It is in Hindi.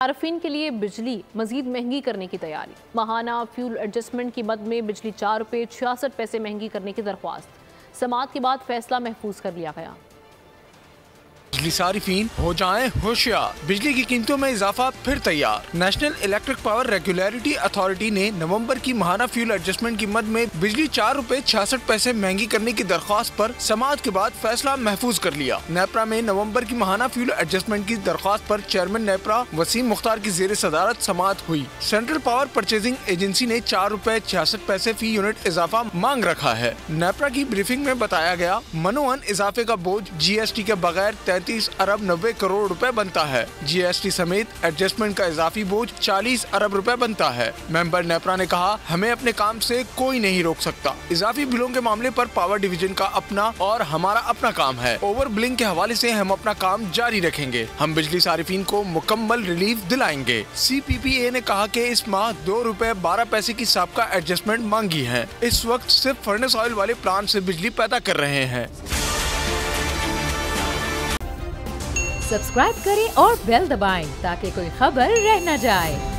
सार्फिन के लिए बिजली मजीद महंगी करने की तैयारी। माहाना फ्यूल एडजस्टमेंट की मद में बिजली 4 रुपये 66 पैसे महंगी करने की दरख्वास्त। समाअत के बाद फैसला महफूज कर लिया गया। बिजली सारिफीन हो जाएं होशियार, बिजली की कीमतों में इजाफा फिर तैयार। National electric power regulatory authority ने नवंबर की माहाना फ्यूल एडजस्टमेंट की मद में बिजली 4 रुपए 66 पैसे महंगी करने की दरख्वास्त पर समाअत के बाद फैसला महफूज कर लिया। नेपरा में नवंबर की माहाना फ्यूल एडजस्टमेंट की दरख्वास्त पर चेयरमैन नेपरा वसीम मुख्तार की जेर सदारत समाअत हुई। सेंट्रल पावर परचेजिंग एजेंसी ने 4 रुपए 66 पैसे फी यूनिट इजाफा मांग रखा है। नेपरा की ब्रीफिंग में बताया गया, मनोअन इजाफे का बोझ GST के बगैर 33 अरब 90 करोड़ रुपए बनता है। GST समेत एडजस्टमेंट का इजाफी बोझ 40 अरब रुपए बनता है। मेंबर नेपरा ने कहा, हमें अपने काम से कोई नहीं रोक सकता। इजाफी बिलों के मामले पर पावर डिवीजन का अपना और हमारा अपना काम है। ओवर बिलिंग के हवाले से हम अपना काम जारी रखेंगे। हम बिजली सारिफीन को मुकम्मल रिलीफ दिलाएंगे। CPPA ने कहा कि इस माह 2 रुपए 12 पैसे की साबका एडजस्टमेंट मांगी है। इस वक्त सिर्फ फर्नेस ऑयल वाले प्लांट से बिजली पैदा कर रहे हैं। सब्सक्राइब करें और बेल दबाएं ताकि कोई खबर रह न जाए।